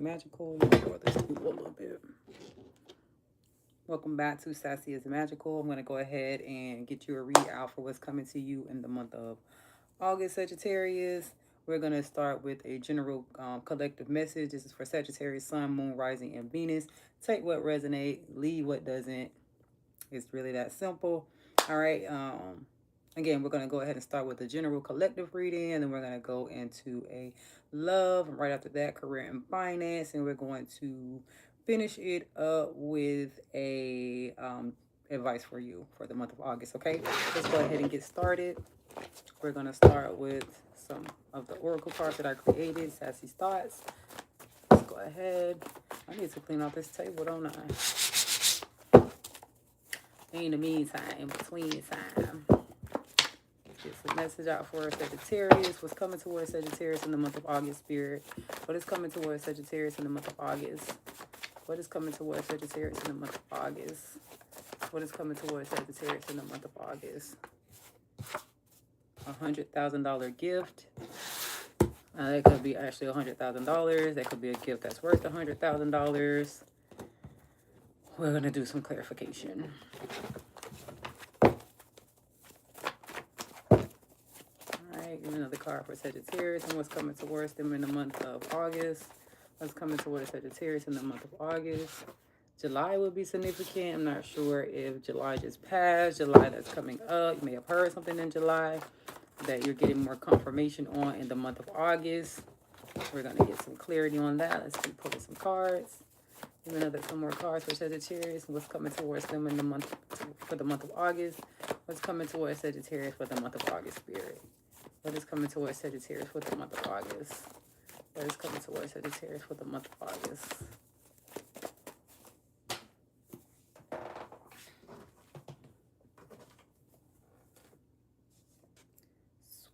Magical. Let me draw this blue a little bit. Welcome back to Sassi Is Magical. I'm going to go ahead and get you a read out for what's coming to you in the month of August, Sagittarius. We're going to start with a general collective message. This is for Sagittarius, Sun, Moon, Rising, and Venus. Take what resonates, leave what doesn't. It's really that simple. All right. Again, we're going to go ahead and start with the general collective reading, and then we're going to go into a love, and right after that, career and finance, and we're going to finish it up with a advice for you for the month of August. Okay, let's go ahead and get started. We're going to start with some of the oracle cards that I created, Sassy's Thoughts. Let's go ahead. I need to clean out this table, don't I? In the meantime, between time, get some message out for Sagittarius. What's coming towards Sagittarius in the month of August, Spirit? What is coming towards Sagittarius in the month of August? What is coming towards Sagittarius in the month of August? What is coming towards Sagittarius in the month of August? $100,000 gift. That could be actually $100,000. That could be a gift that's worth $100,000. We're going to do some clarification. Give me another card for Sagittarius and what's coming towards them in the month of August. What's coming towards Sagittarius in the month of August. July will be significant. I'm not sure if July just passed, July that's coming up. You may have heard something in July that you're getting more confirmation on in the month of August. We're going to get some clarity on that. Let's keep pulling some cards. Give me some more cards for Sagittarius and what's coming towards them in the month for the month of August. What's coming towards Sagittarius for the month of August, Spirit? What is coming towards Sagittarius for the month of August? What is coming towards Sagittarius for the month of August?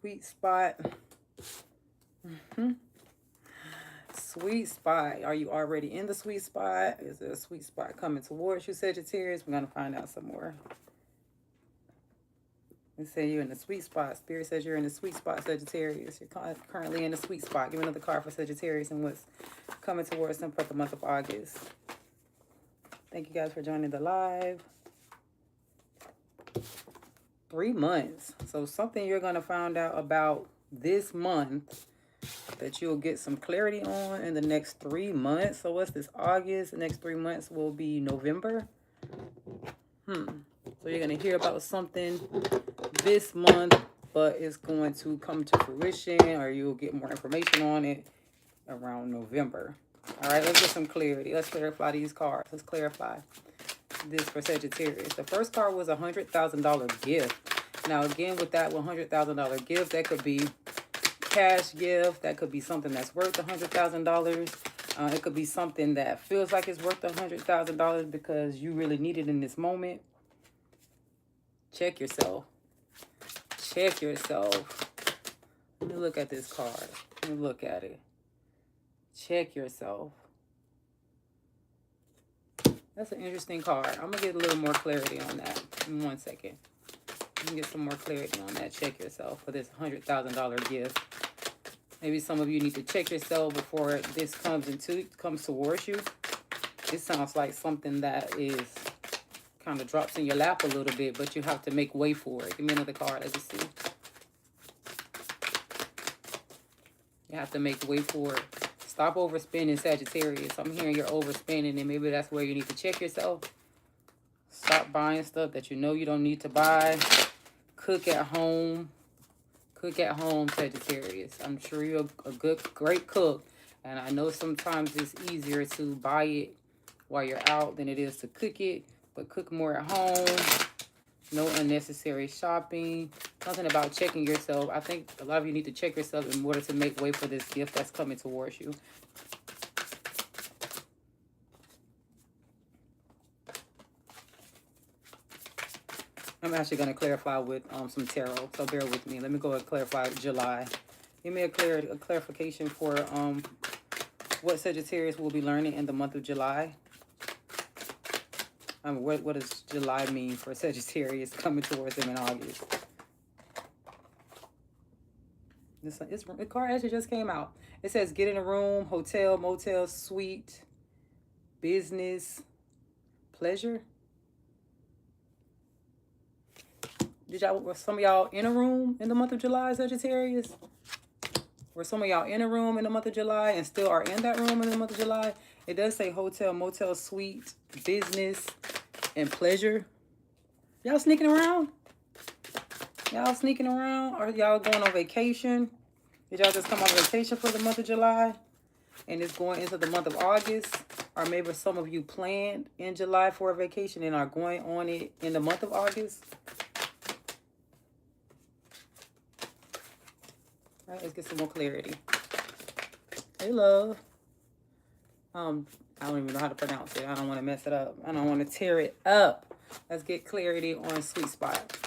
Sweet spot. Sweet spot. Are you already in the sweet spot? Is there a sweet spot coming towards you, Sagittarius? We're going to find out some more. They say you're in the sweet spot. Spirit says you're in the sweet spot, Sagittarius. You're currently in the sweet spot. Give me another card for Sagittarius and what's coming towards them for the month of August. Thank you guys for joining the live. 3 months. So something you're going to find out about this month that you'll get some clarity on in the next 3 months. So what's this? August. The next 3 months will be November. So you're going to hear about something this month, but it's going to come to fruition, or you'll get more information on it around November. All right, let's get some clarity. Let's clarify these cards. Let's clarify this for Sagittarius. The first card was a $100,000 gift. Now, again, with that $100,000 gift, that could be cash gift. That could be something that's worth $100,000. It could be something that feels like it's worth $100,000 because you really need it in this moment. Check yourself. Check yourself. Let me look at this card. Let me look at it. Check yourself. That's an interesting card. I'm going to get a little more clarity on that in 1 second. You can get some more clarity on that. Check yourself for this $100,000 gift. Maybe some of you need to check yourself before this comes towards you. This sounds like something that is kind of drops in your lap a little bit, but you have to make way for it. Give me another card. Let's see. You have to make way for it. Stop overspending, Sagittarius. I'm hearing you're overspending, and maybe that's where you need to check yourself. Stop buying stuff that you know you don't need to buy. Cook at home. Cook at home, Sagittarius. I'm sure you're a great cook, and I know sometimes it's easier to buy it while you're out than it is to cook it. But cook more at home. No unnecessary shopping. Something about checking yourself. I think a lot of you need to check yourself in order to make way for this gift that's coming towards you. I'm actually going to clarify with some tarot, so bear with me. Let me go and clarify July. Give me a clarification for what Sagittarius will be learning in the month of July. What does July mean for Sagittarius coming towards them in August? The card actually just came out. It says get in a room, hotel, motel, suite, business, pleasure. Were some of y'all in a room in the month of July, Sagittarius? Were some of y'all in a room in the month of July and still are in that room in the month of July? It does say hotel, motel, suite, business, and pleasure. Y'all sneaking around? Y'all sneaking around? Are y'all going on vacation? Did y'all just come on vacation for the month of July? And it's going into the month of August? Or maybe some of you planned in July for a vacation and are going on it in the month of August? All right, let's get some more clarity. Hey, love. I don't even know how to pronounce it. I don't want to mess it up. I don't want to tear it up. Let's get clarity on sweet spot.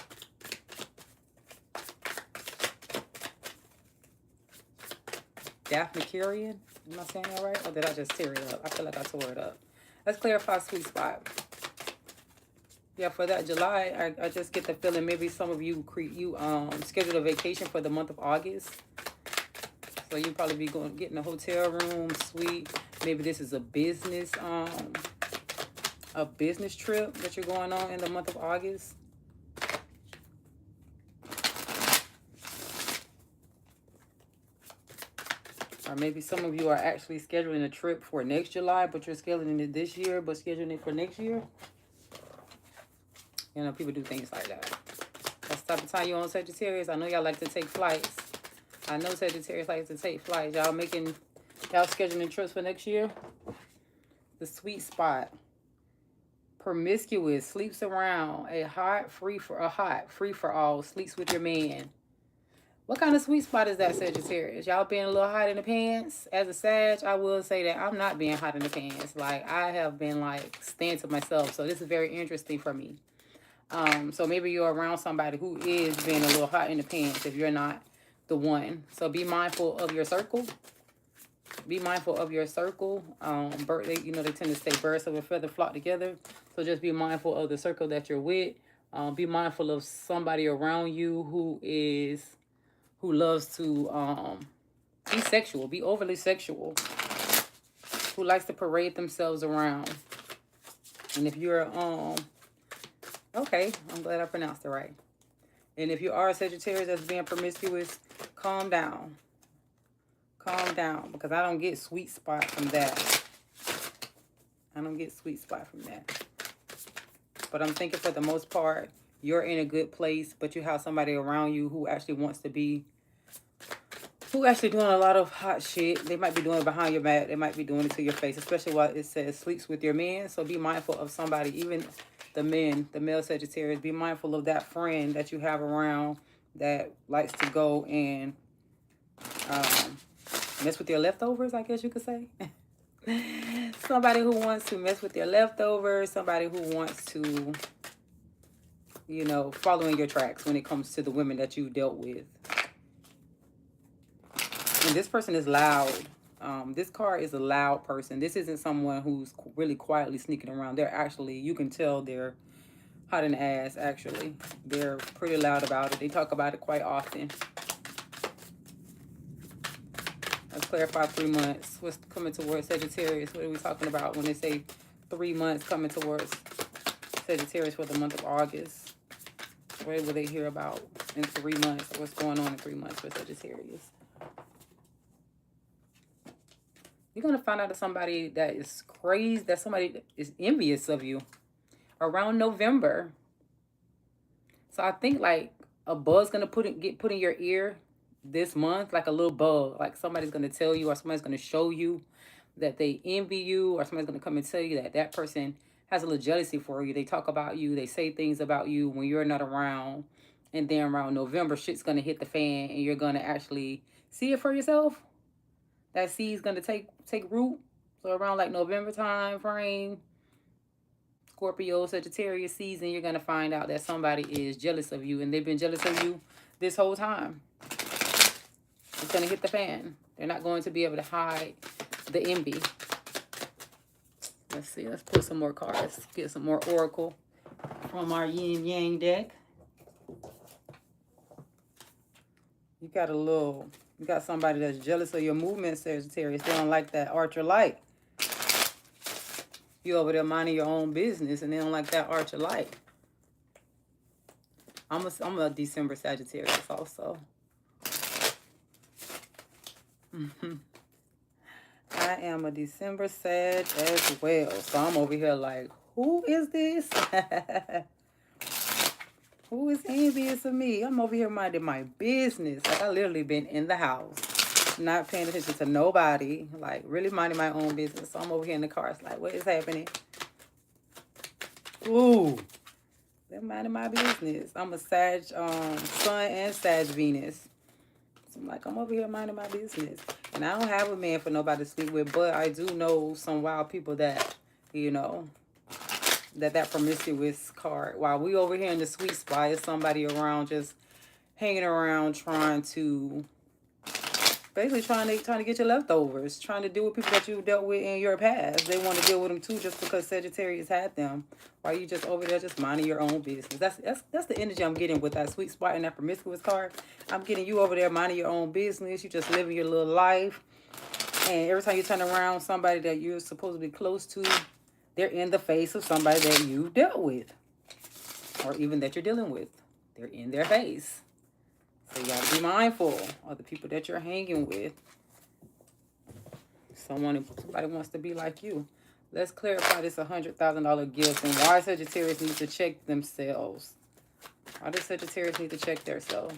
Daphne Curian. Am I saying that right? Or did I just tear it up? I feel like I tore it up. Let's clarify sweet spot. Yeah, for that July, I just get the feeling maybe some of you scheduled a vacation for the month of August. So you'll probably be getting a hotel room, suite. Maybe this is a business trip that you're going on in the month of August. Or maybe some of you are actually scheduling a trip for next July, but you're scheduling it this year, but scheduling it for next year. You know, people do things like that. That's the type of time you're on, Sagittarius. I know y'all like to take flights. I know Sagittarius likes to take flights. Y'all scheduling trips for next year? The sweet spot. Promiscuous, sleeps around. A hot, free for all, sleeps with your man. What kind of sweet spot is that, Sagittarius? Y'all being a little hot in the pants? As a Sag, I will say that I'm not being hot in the pants. Like, I have been, like, staying to myself. So this is very interesting for me. So maybe you're around somebody who is being a little hot in the pants if you're not the one. So be mindful of your circle. Be mindful of your circle. They tend to say birds of a feather flock together. So just be mindful of the circle that you're with. Be mindful of somebody around you who loves to be sexual, be overly sexual, who likes to parade themselves around. And if you're okay, I'm glad I pronounced it right. And if you are a Sagittarius that's being promiscuous, calm down. Calm down, because I don't get sweet spot from that. I don't get sweet spot from that. But I'm thinking for the most part, you're in a good place, but you have somebody around you who actually wants to be, who actually doing a lot of hot shit. They might be doing it behind your back. They might be doing it to your face, especially while it says sleeps with your man. So be mindful of somebody, even the men, the male Sagittarius. Be mindful of that friend that you have around that likes to go and mess with your leftovers, I guess you could say. Somebody who wants to mess with your leftovers. Somebody who wants to, follow in your tracks when it comes to the women that you dealt with. And this person is loud. This card is a loud person. This isn't someone who's really quietly sneaking around. They're actually, you can tell they're hot in the ass, actually. They're pretty loud about it. They talk about it quite often. Let's clarify 3 months. What's coming towards Sagittarius? What are we talking about when they say 3 months coming towards Sagittarius for the month of August? What will they hear about in 3 months? What's going on in 3 months for Sagittarius? You're going to find out that somebody that is crazy, that somebody that is envious of you around November. So I think like a bug's going to get put in your ear this month, like a little bug. Like somebody's going to tell you, or somebody's going to show you that they envy you, or somebody's going to come and tell you that that person has a little jealousy for you. They talk about you. They say things about you when you're not around. And then around November, shit's going to hit the fan and you're going to actually see it for yourself. That seed's going to take root. So around like November time frame, Scorpio, Sagittarius season, you're going to find out that somebody is jealous of you. And they've been jealous of you this whole time. It's going to hit the fan. They're not going to be able to hide the envy. Let's see. Let's pull some more cards. Get some more oracle from our yin yang deck. You got a little You got somebody that's jealous of your movement, Sagittarius. They don't like that archer light. You over there minding your own business, and they don't like that archer light. I'm a December Sagittarius also. I am a December Sag as well. So I'm over here like, who is this? Who is envious of me? I'm over here minding my business. Like, I literally been in the house, not paying attention to nobody, like really minding my own business. So I'm over here in the car. It's like, what is happening? Ooh, they're minding my business. I'm a Sag Sun and Sag Venus. So I'm like, I'm over here minding my business. And I don't have a man for nobody to sleep with, but I do know some wild people that, you know, that promiscuous card. While we over here in the sweet spot, is somebody around just hanging around trying to, basically trying to get your leftovers, trying to deal with people that you dealt with in your past. They want to deal with them too just because Sagittarius had them. While you just over there just minding your own business. That's the energy I'm getting with that sweet spot and that promiscuous card. I'm getting you over there minding your own business. You just living your little life. And every time you turn around, somebody that you're supposed to be close to, they're in the face of somebody that you dealt with. Or even that you're dealing with. They're in their face. So you got to be mindful of the people that you're hanging with. Somebody wants to be like you. Let's clarify this $100,000 gift and why Sagittarius needs to check themselves. Why does Sagittarius need to check themselves?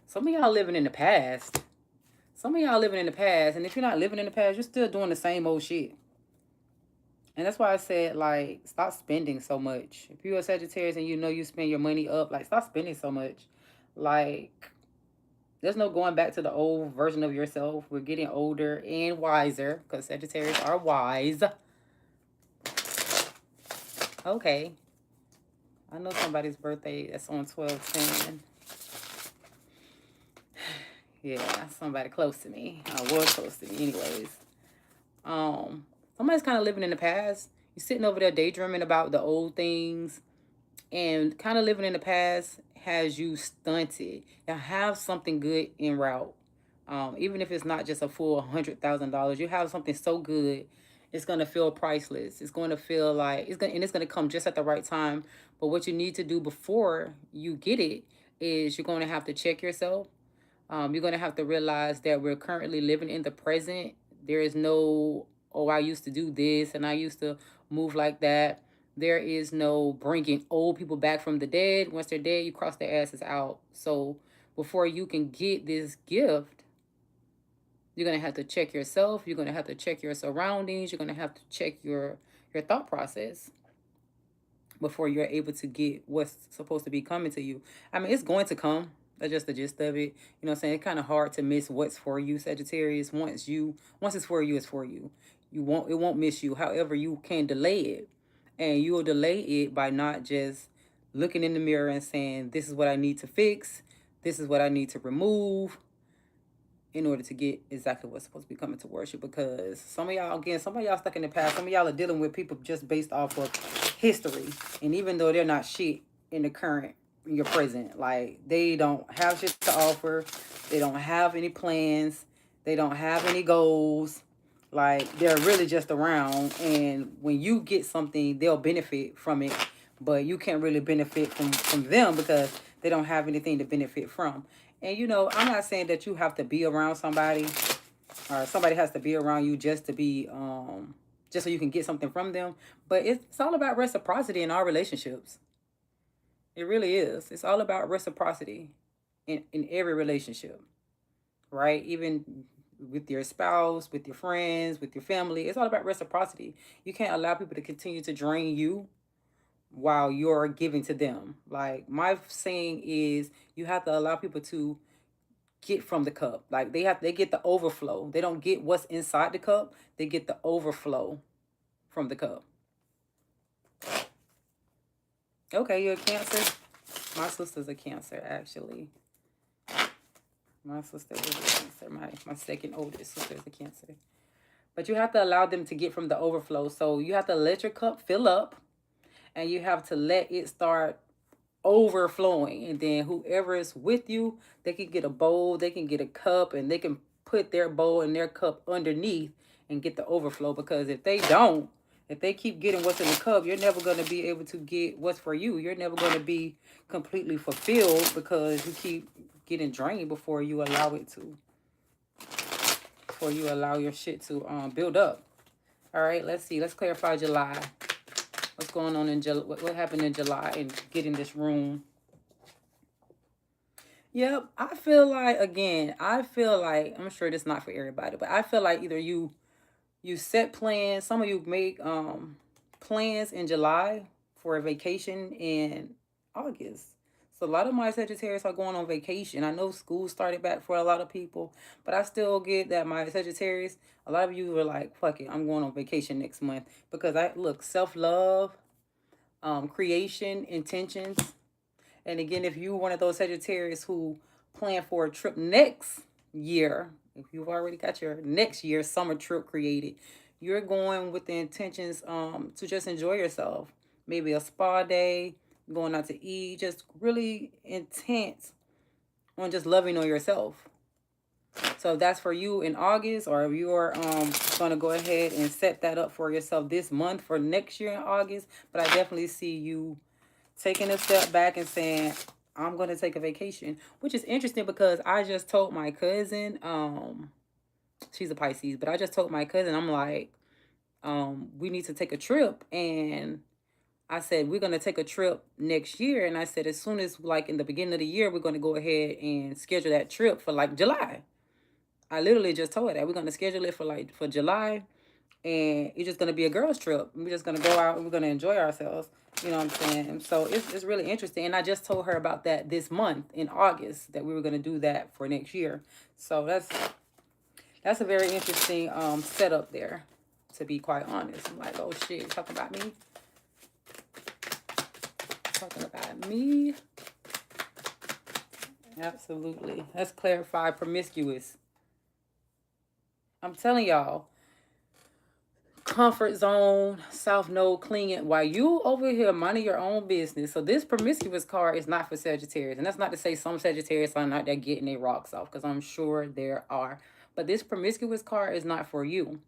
Some of y'all living in the past. Some of y'all living in the past. And if you're not living in the past, you're still doing the same old shit. And that's why I said, like, stop spending so much. If you're a Sagittarius and you know you spend your money up, like, stop spending so much. Like, there's no going back to the old version of yourself. We're getting older and wiser because Sagittarius are wise. Okay. I know somebody's birthday that's on 12/10. Yeah, somebody close to me. I was close to me anyways. Somebody's kind of living in the past. You're sitting over there daydreaming about the old things, and kind of living in the past has you stunted. You have something good en route. Even if it's not just a full $100,000, you have something so good, it's gonna feel priceless. It's going to feel like it's gonna come just at the right time. But what you need to do before you get it is you're going to have to check yourself. You're going to have to realize that we're currently living in the present. There is no, oh, I used to do this and I used to move like that. There is no bringing old people back from the dead. Once they're dead, you cross their asses out. So before you can get this gift, you're going to have to check yourself. You're going to have to check your surroundings. You're going to have to check your thought process before you're able to get what's supposed to be coming to you. I mean, it's going to come. That's just the gist of it. You know what I'm saying? It's kind of hard to miss what's for you, Sagittarius. Once it's for you, it's for you. It won't miss you. However, you can delay it. And you will delay it by not just looking in the mirror and saying, this is what I need to fix. This is what I need to remove in order to get exactly what's supposed to be coming towards you. Because some of y'all stuck in the past. Some of y'all are dealing with people just based off of history. And even though they're not shit in the current, in your present, like, they don't have shit to offer. They don't have any plans. They don't have any goals. Like, they're really just around. And when you get something, they'll benefit from it. But you can't really benefit from them because they don't have anything to benefit from. And, you know, I'm not saying that you have to be around somebody or somebody has to be around you just to be, just so you can get something from them. But it's all about reciprocity in our relationships. It really is. It's all about reciprocity in every relationship, right? Even with your spouse, with your friends, with your family. It's all about reciprocity. You can't allow people to continue to drain you while you're giving to them. Like, my saying is, you have to allow people to get from the cup. Like, they get the overflow. They don't get what's inside the cup. They get the overflow from the cup. Okay, you're a Cancer? My sister's a Cancer, actually. My sister is a Cancer. My second oldest sister is a Cancer. But you have to allow them to get from the overflow. So you have to let your cup fill up. and you have to let it start overflowing. And then whoever is with you, they can get a bowl, they can get a cup, and they can put their bowl and their cup underneath and get the overflow. Because if they don't, if they keep getting what's in the cup, you're never going to be able to get what's for you. You're never going to be completely fulfilled because you keep getting drained before you allow it to, before you allow your shit to build up. All right, let's see. Let's clarify July. What's going on in July? What happened in July and get in this room? Yep, I feel like, again, I feel like, I'm sure this is not for everybody, but I feel like either you set plans, some of you make plans in July for a vacation in August. So a lot of my Sagittarius are going on vacation. I know school started back for a lot of people, but I still get that my Sagittarius, a lot of you were like, fuck it, I'm going on vacation next month. Because I look, self-love, creation, intentions. And again, if you're one of those Sagittarius who plan for a trip next year, if you've already got your next year summer trip created, you're going with the intentions to just enjoy yourself. Maybe a spa day, going out to eat, just really intense on just loving on yourself. So if that's for you in August, or if you're going to go ahead and set that up for yourself this month for next year in August, but I definitely see you taking a step back and saying, I'm going to take a vacation, which is interesting because I just told my cousin, she's a Pisces, but I just told my cousin, I'm like, we need to take a trip. And I said, we're going to take a trip next year. And I said, as soon as like in the beginning of the year, we're going to go ahead and schedule that trip for like July. I literally just told her that we're going to schedule it for July. And it's just going to be a girls trip. We're just going to go out and we're going to enjoy ourselves. You know what I'm saying? So it's really interesting. And I just told her about that this month in August, that we were going to do that for next year. So that's a very interesting setup there, to be quite honest. I'm like, oh shit, talking about me? Talking about me? Absolutely. Let's clarify promiscuous. I'm telling y'all, comfort zone, south node clinging, while you over here minding your own business. So this promiscuous card is not for Sagittarius. And that's not to say some Sagittarius are not there getting their rocks off, because I'm sure there are. But this promiscuous card is not for you,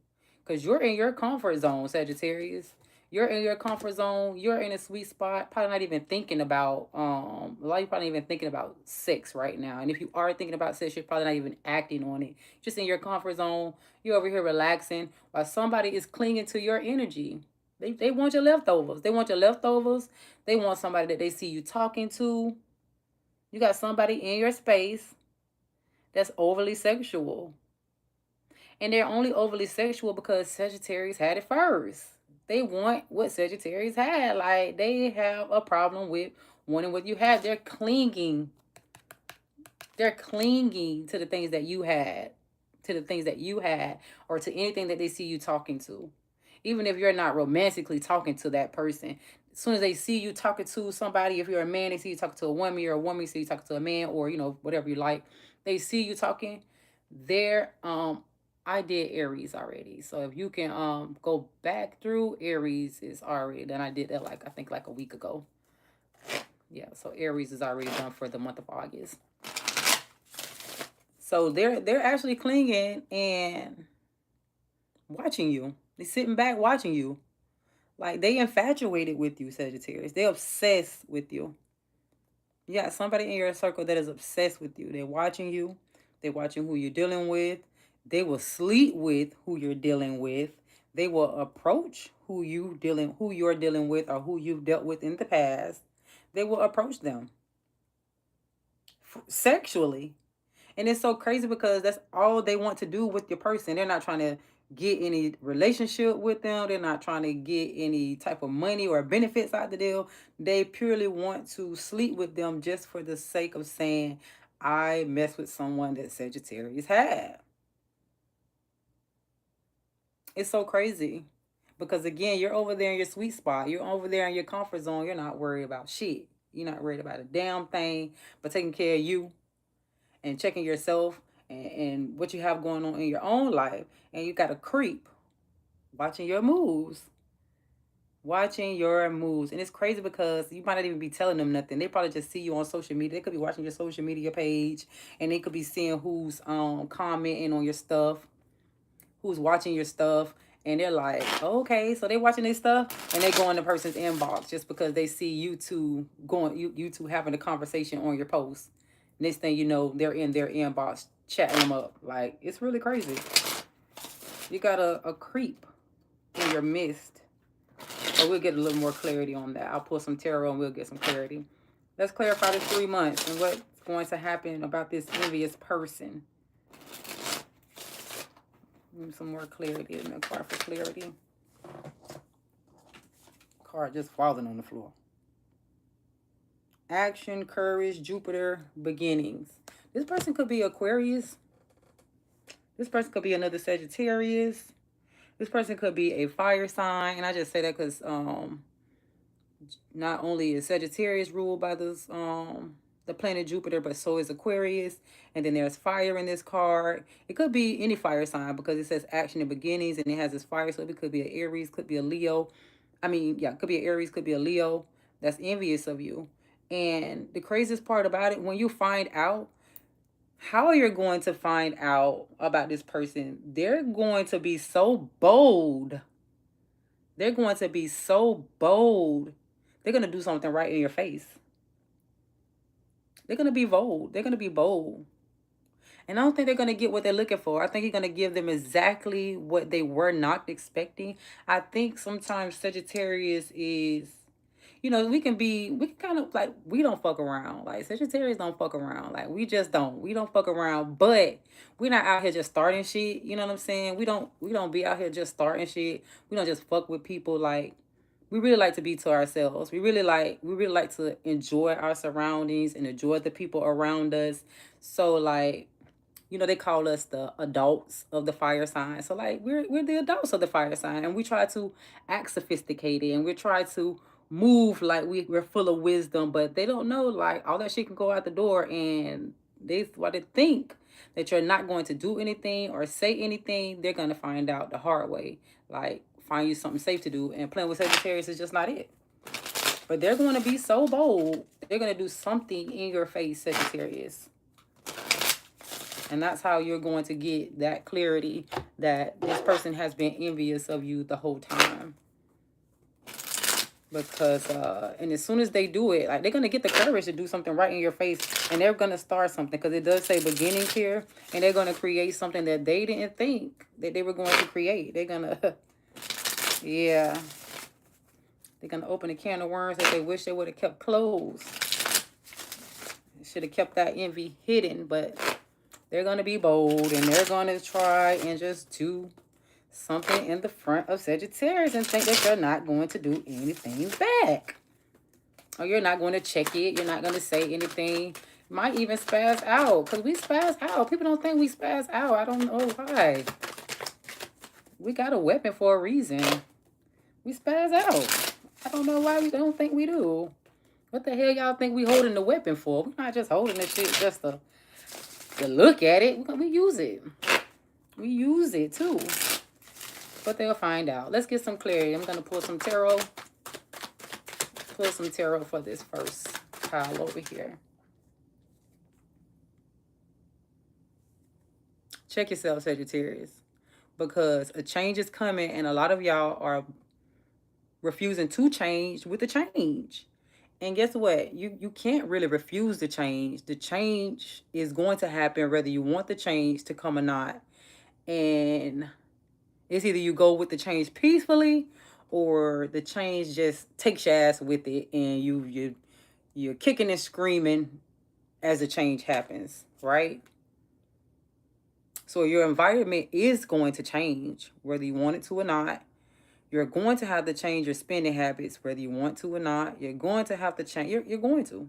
because you're in your comfort zone, Sagittarius. You're in your comfort zone. You're in a sweet spot. Probably not even thinking about, a lot of you probably not even thinking about sex right now. And if you are thinking about sex, you're probably not even acting on it. Just in your comfort zone. You're over here relaxing while somebody is clinging to your energy. They want your leftovers. They want your leftovers. They want somebody that they see you talking to. You got somebody in your space that's overly sexual. And they're only overly sexual because Sagittarius had it first. They want what Sagittarius had. Like, they have a problem with wanting what you have. They're clinging. They're clinging to the things that you had. To the things that you had. Or to anything that they see you talking to. Even if you're not romantically talking to that person. As soon as they see you talking to somebody, if you're a man, they see you talking to a woman. You're a woman, they see you talking to a man. Or, you know, whatever you like. They see you talking. They're I did Aries already. So if you can go back through, Aries is already done. I did that I think a week ago. Yeah, so Aries is already done for the month of August. So they're actually clinging and watching you. They're sitting back watching you. Like, they infatuated with you, Sagittarius. They're obsessed with you. You got somebody in your circle that is obsessed with you. They're watching you. They're watching who you're dealing with. They will sleep with who you're dealing with. They will approach who you're dealing with, or who you've dealt with in the past. They will approach them sexually. And it's so crazy because that's all they want to do with your person. They're not trying to get any relationship with them. They're not trying to get any type of money or benefits out the deal. They purely want to sleep with them just for the sake of saying, I mess with someone that Sagittarius had. It's so crazy because, again, you're over there in your sweet spot. You're over there in your comfort zone. You're not worried about shit. You're not worried about a damn thing but taking care of you and checking yourself and what you have going on in your own life. And you got a creep watching your moves. Watching your moves. And it's crazy because you might not even be telling them nothing. They probably just see you on social media. They could be watching your social media page, and they could be seeing who's commenting on your stuff, who's watching your stuff, and they're like, oh, okay, so they watching this stuff, and they go in the person's inbox just because they see you two going, you two having a conversation on your post. Next thing you know, they're in their inbox chatting them up. Like, it's really crazy. You got a creep in your midst. But we'll get a little more clarity on that. I'll pull some tarot and we'll get some clarity. Let's clarify the 3 months and what's going to happen about this envious person. Some more clarity in the card for clarity. Card just falling on the floor. Action, courage, Jupiter, beginnings. This person could be Aquarius. This person could be another Sagittarius. This person could be a fire sign. And I just say that because not only is Sagittarius ruled by this the planet Jupiter, but so is Aquarius. And then there's fire in this card. It could be any fire sign because it says action and beginnings, and it has this fire. So it could be an Aries, could be a Leo. I mean, yeah, could be an Aries, could be a Leo that's envious of you. And the craziest part about it, when you find out, how you're going to find out about this person, they're going to be so bold. They're going to be so bold. They're going to do something right in your face. They're going to be bold. They're going to be bold. And I don't think they're going to get what they're looking for. I think you're going to give them exactly what they were not expecting. I think sometimes Sagittarius is, you know, we can kind of like, we don't fuck around. Like, Sagittarius don't fuck around. Like, we just don't. We don't fuck around, but we're not out here just starting shit. You know what I'm saying? We don't be out here just starting shit. We don't just fuck with people. Like, we really like to be to ourselves. We really like to enjoy our surroundings and enjoy the people around us. So, like, you know, they call us the adults of the fire sign. So, like, we're the adults of the fire sign, and we try to act sophisticated, and we try to move like we're full of wisdom, but they don't know, like, all that shit can go out the door, and they think that you're not going to do anything or say anything. They're going to find out the hard way. Like, find you something safe to do, and playing with Sagittarius is just not it. But they're going to be so bold. They're going to do something in your face, Sagittarius. And that's how you're going to get that clarity that this person has been envious of you the whole time. Because, and as soon as they do it, like, they're going to get the courage to do something right in your face. And they're going to start something. Because it does say beginnings here. And they're going to create something that they didn't think that they were going to create. They're going to, yeah. They're going to open a can of worms that they wish they would have kept closed. Should have kept that envy hidden, but they're going to be bold, and they're going to try and just do something in the front of Sagittarius and think that you're not going to do anything back. Or you're not going to check it. You're not going to say anything. Might even spaz out, because we spaz out. People don't think we spaz out. I don't know why. We got a weapon for a reason. We spaz out. I don't know why we don't think we do. What the hell y'all think we holding the weapon for? We're not just holding this shit just to look at it. We use it. We use it too. But they'll find out. Let's get some clarity. I'm going to pull some tarot. Pull some tarot for this first pile over here. Check yourself, Sagittarius. Because a change is coming, and a lot of y'all are refusing to change with the change. And guess what? You can't really refuse the change. The change is going to happen whether you want the change to come or not. And it's either you go with the change peacefully, or the change just takes your ass with it, and you're kicking and screaming as the change happens, right? So your environment is going to change whether you want it to or not. You're going to have to change your spending habits, whether you want to or not. You're going to have to change. You're going to.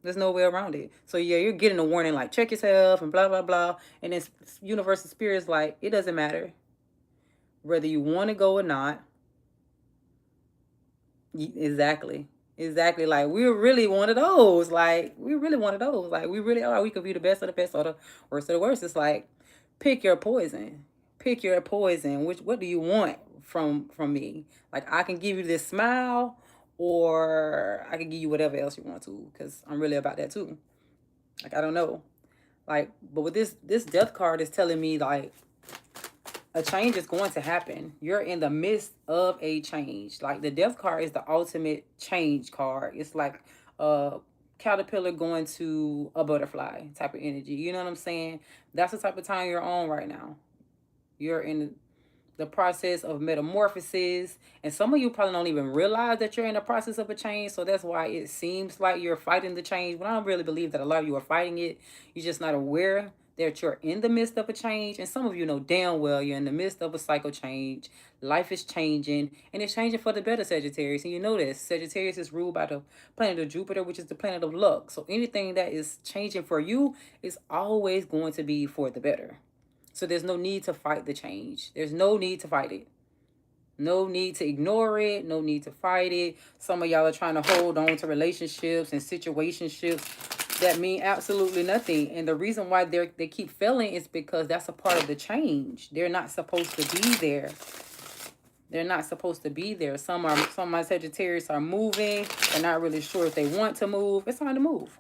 There's no way around it. So, yeah, you're getting a warning, like, check yourself and blah, blah, blah. And this universal spirit is like, it doesn't matter whether you want to go or not. Exactly. Exactly. Like, we're really one of those. Like, we really one of those. Like, we really are. We could be the best of the best or the worst of the worst. It's like, pick your poison. pick your poison. What do you want from me? Like, I can give you this smile, or I can give you whatever else you want to, because I'm really about that too. Like, I don't know. Like, but with this death card is telling me, like, a change is going to happen. You're in the midst of a change. Like, the death card is the ultimate change card. It's like a caterpillar going to a butterfly type of energy. You know what I'm saying? That's the type of time you're on right now. You're in the process of metamorphosis, and some of you probably don't even realize that you're in the process of a change, so that's why it seems like you're fighting the change, but I don't really believe that a lot of you are fighting it. You're just not aware that you're in the midst of a change, and some of you know damn well you're in the midst of a cycle change. Life is changing, and it's changing for the better, Sagittarius, and you know this. Sagittarius is ruled by the planet of Jupiter, which is the planet of luck, so anything that is changing for you is always going to be for the better. So there's no need to fight the change. There's no need to fight it. No need to ignore it. No need to fight it. Some of y'all are trying to hold on to relationships and situationships that mean absolutely nothing. And the reason why they keep failing is because that's a part of the change. They're not supposed to be there. They're not supposed to be there. Some of my Sagittarius are moving. They're not really sure if they want to move. It's time to move.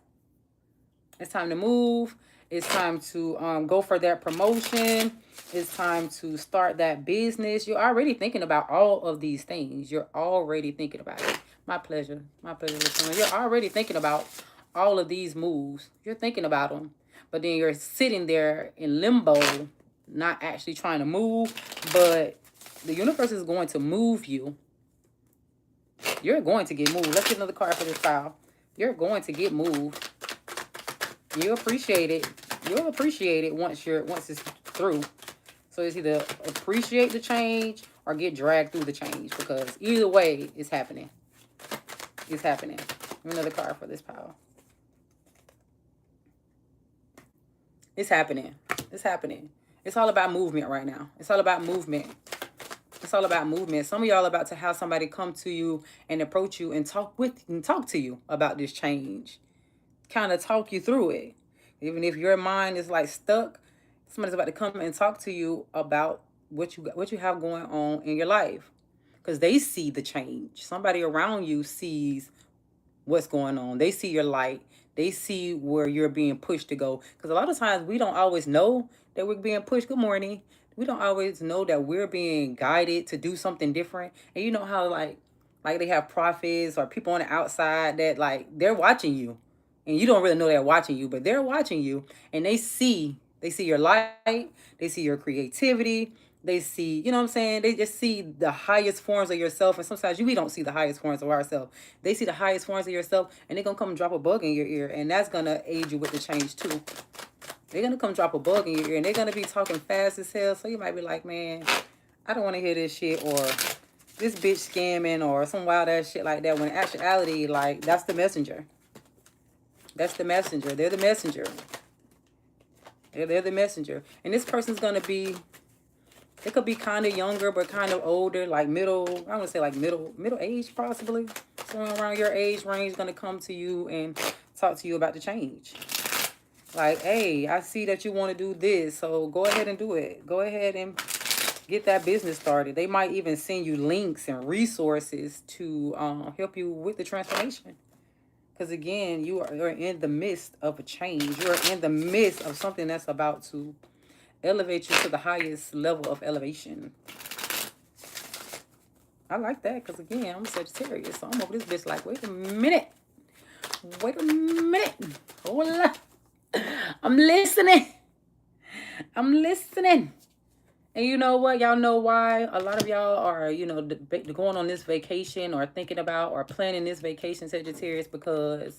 It's time to move. It's time to go for that promotion. It's time to start that business. You're already thinking about all of these things. You're already thinking about it. My pleasure. My pleasure, Lieutenant. You're already thinking about all of these moves. You're thinking about them. But then you're sitting there in limbo, not actually trying to move. But the universe is going to move you. You're going to get moved. Let's get another card for this file. You're going to get moved. You appreciate it. You'll appreciate it once it's through. So it's either appreciate the change or get dragged through the change, because either way, it's happening. It's happening. Another card for this pile. It's happening. It's happening. It's all about movement right now. It's all about movement. It's all about movement. Some of y'all are about to have somebody come to you and approach you and talk to you about this change. Kind of talk you through it. Even if your mind is like stuck, somebody's about to come and talk to you about what you have going on in your life, because they see the change. Somebody around you sees what's going on. They see your light. They see where you're being pushed to go. Because a lot of times we don't always know that we're being pushed. Good morning. We don't always know that we're being guided to do something different. And you know how like they have prophets or people on the outside that like they're watching you. And you don't really know they're watching you, but they're watching you, and they see your light, they see your creativity, they see, you know what I'm saying? They just see the highest forms of yourself. And sometimes we don't see the highest forms of ourselves. They see the highest forms of yourself, and they're going to come drop a bug in your ear, and that's going to aid you with the change too. They're going to come drop a bug in your ear, and they're going to be talking fast as hell, so you might be like, man, I don't want to hear this shit, or this bitch scamming, or some wild ass shit like that, when in actuality, like, that's the messenger. That's the messenger. They're the messenger. They're the messenger. And this person's going to be, they could be kind of younger, but kind of older, like middle, I want to say like middle age possibly. Someone around your age range going to come to you and talk to you about the change. Like, hey, I see that you want to do this, so go ahead and do it. Go ahead and get that business started. They might even send you links and resources to help you with the transformation. Because again, you're in the midst of a change. You're in the midst of something that's about to elevate you to the highest level of elevation. I like that because, again, I'm a Sagittarius. So I'm over this bitch like, wait a minute. Wait a minute. Hold up. I'm listening. I'm listening. And you know what? Y'all know why a lot of y'all are, you know, going on this vacation or thinking about or planning this vacation, Sagittarius, because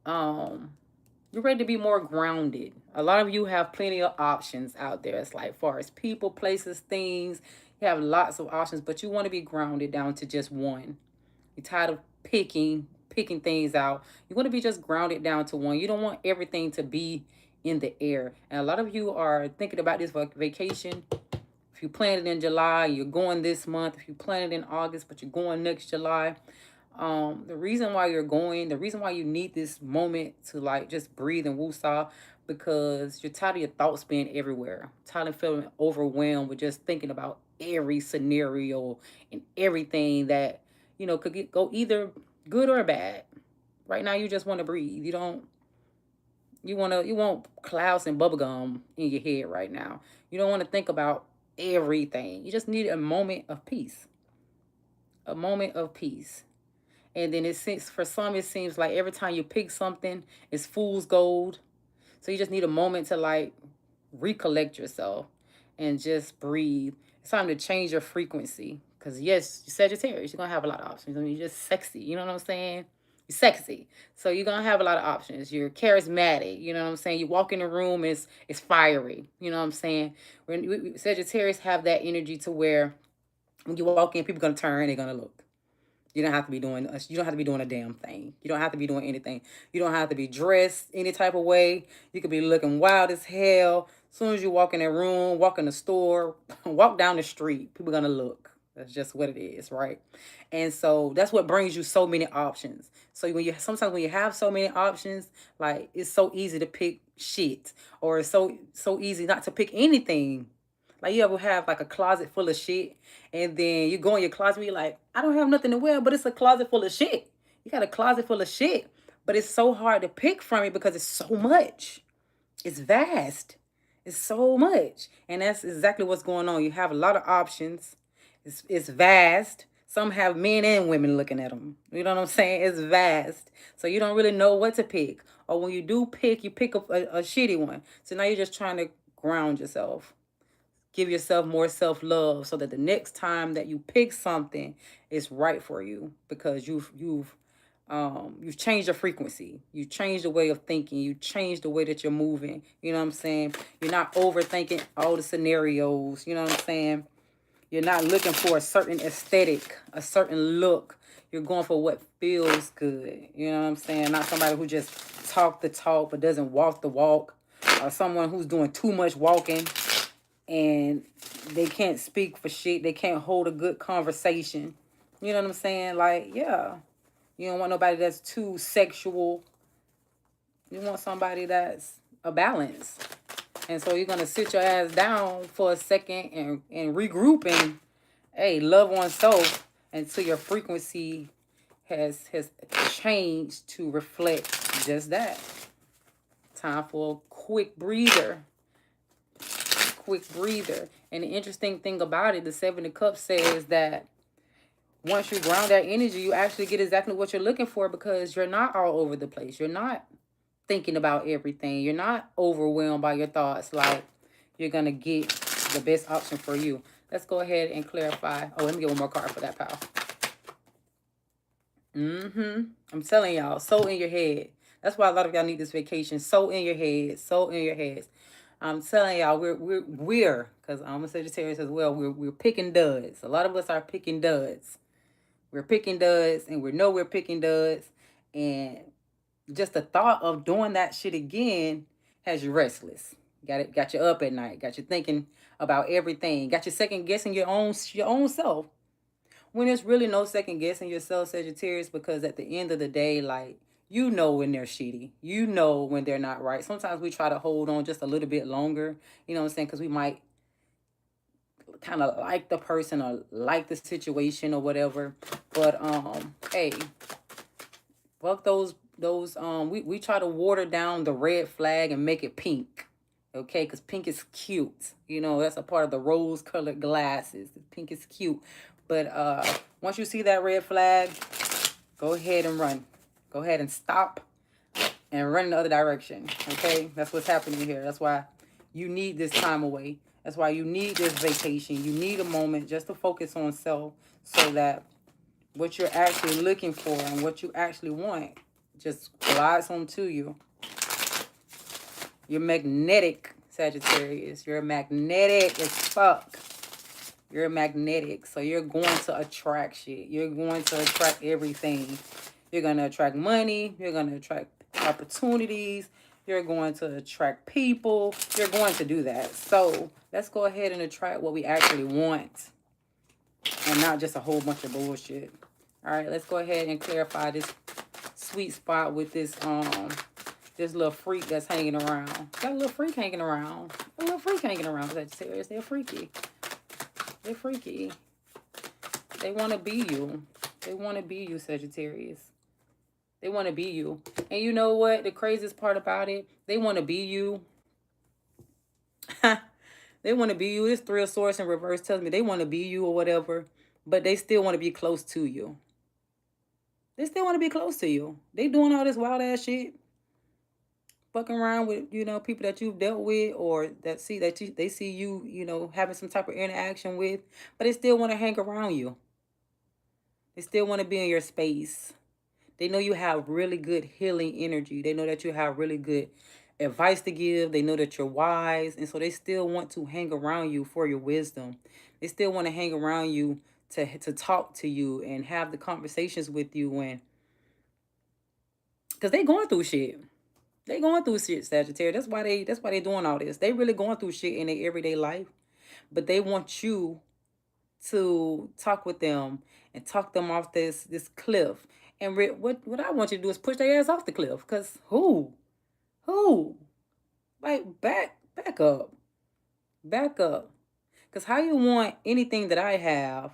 you're ready to be more grounded. A lot of you have plenty of options out there. It's like far as people, places, things. You have lots of options, but you want to be grounded down to just one. You're tired of picking things out. You want to be just grounded down to one. You don't want everything to be in the air. And a lot of you are thinking about this vacation. If you plan it in July, you're going this month. If you plan it in August, but you're going next July, The reason why you're going, the reason why you need this moment to like just breathe and woosah, because you're tired of your thoughts being everywhere. Tired of feeling overwhelmed with just thinking about every scenario and everything that, you know, could go either good or bad. Right now you just want to breathe. You don't you want clouds and bubblegum in your head right now. You don't want to think about everything. You just need a moment of peace. A moment of peace. And then it seems, for some, it seems like every time you pick something, it's fool's gold. So you just need a moment to like recollect yourself and just breathe. It's time to change your frequency. Because yes, Sagittarius, you're going to have a lot of options. I mean, you're just sexy. You know what I'm saying? You're sexy. So you're going to have a lot of options. You're charismatic. You know what I'm saying? You walk in the room, it's fiery. You know what I'm saying? When Sagittarius have that energy to where when you walk in, people are going to turn, they're going to look. You don't have to be doing a damn thing. You don't have to be doing anything. You don't have to be dressed any type of way. You could be looking wild as hell. As soon as you walk in that room, walk in the store, walk down the street, people are gonna look. That's just what it is, right? And so that's what brings you so many options. So sometimes when you have so many options, like it's so easy to pick shit, or it's so easy not to pick anything. Like you ever have like a closet full of shit, and then you go in your closet and you're like, I don't have nothing to wear, but it's a closet full of shit. You got a closet full of shit, but it's so hard to pick from it because it's so much. It's vast. It's so much. And that's exactly what's going on. You have a lot of options. It's vast. Some have men and women looking at them. You know what I'm saying? It's vast. So you don't really know what to pick. Or when you do pick, you pick a shitty one. So now you're just trying to ground yourself. Give yourself more self-love so that the next time that you pick something, it's right for you, because you've changed your frequency. You changed the way of thinking. You changed the way that you're moving. You know what I'm saying? You're not overthinking all the scenarios. You know what I'm saying? You're not looking for a certain aesthetic, a certain look. You're going for what feels good. You know what I'm saying? Not somebody who just talk the talk but doesn't walk the walk, or someone who's doing too much walking and they can't speak for shit. They can't hold a good conversation. You know what I'm saying? Like, yeah. You don't want nobody that's too sexual. You want somebody that's a balance. And so you're going to sit your ass down for a second and regroup and, hey, love oneself until your frequency has changed to reflect just that. Time for a quick breather. And the interesting thing about it, the Seven of Cups says that once you ground that energy, you actually get exactly what you're looking for, because you're not all over the place. You're not thinking about everything. You're not overwhelmed by your thoughts. Like, you're going to get the best option for you. Let's go ahead and clarify. Oh, let me get one more card for that, pal. I'm telling y'all, so in your head. That's why a lot of y'all need this vacation. So in your head. So in your heads. I'm telling y'all, we're because I'm a Sagittarius as well. We're picking duds. A lot of us are picking duds. We're picking duds, and we know we're picking duds. And just the thought of doing that shit again has you restless. Got you up at night. Got you thinking about everything. Got you second guessing your own self. When there's really no second guessing yourself, Sagittarius, because at the end of the day, like, you know when they're shitty. You know when they're not right. Sometimes we try to hold on just a little bit longer, you know what I'm saying? Because we might kind of like the person or like the situation or whatever. But hey, fuck we try to water down the red flag and make it pink. Okay, because pink is cute. You know, that's a part of the rose-colored glasses. Pink is cute. But once you see that red flag, go ahead and run. Go ahead and stop and run in the other direction. Okay? That's what's happening here. That's why you need this time away. That's why you need this vacation. You need a moment just to focus on self, so that what you're actually looking for and what you actually want just glides home to you. You're magnetic, Sagittarius. You're magnetic as fuck. You're magnetic. So you're going to attract shit. You're going to attract everything. You're going to attract money. You're going to attract opportunities. You're going to attract people. You're going to do that. So let's go ahead and attract what we actually want, and not just a whole bunch of bullshit. All right, let's go ahead and clarify this sweet spot with this this little freak that's hanging around. Got a little freak hanging around. A little freak hanging around, Sagittarius. They're freaky. They're freaky. They want to be you. They want to be you, Sagittarius. They want to be you. And you know what? The craziest part about it, they want to be you. They want to be you. This Three of Swords in reverse tells me they want to be you or whatever, but they still want to be close to you. They still want to be close to you. They doing all this wild ass shit, fucking around with, you know, people that you've dealt with or that see that they see you, you know, having some type of interaction with, but they still want to hang around you. They still want to be in your space. They know you have really good healing energy. They know that you have really good advice to give. They know that you're wise. And so they still want to hang around you for your wisdom. They still want to hang around you to talk to you and have the conversations with you when, because they going through shit. They going through shit, Sagittarius. That's why they doing all this. They really going through shit in their everyday life. But they want you to talk with them and talk them off this cliff. And what I want you to do is push their ass off the cliff. Cause who? Like back up. Back up. Cause how you want anything that I have,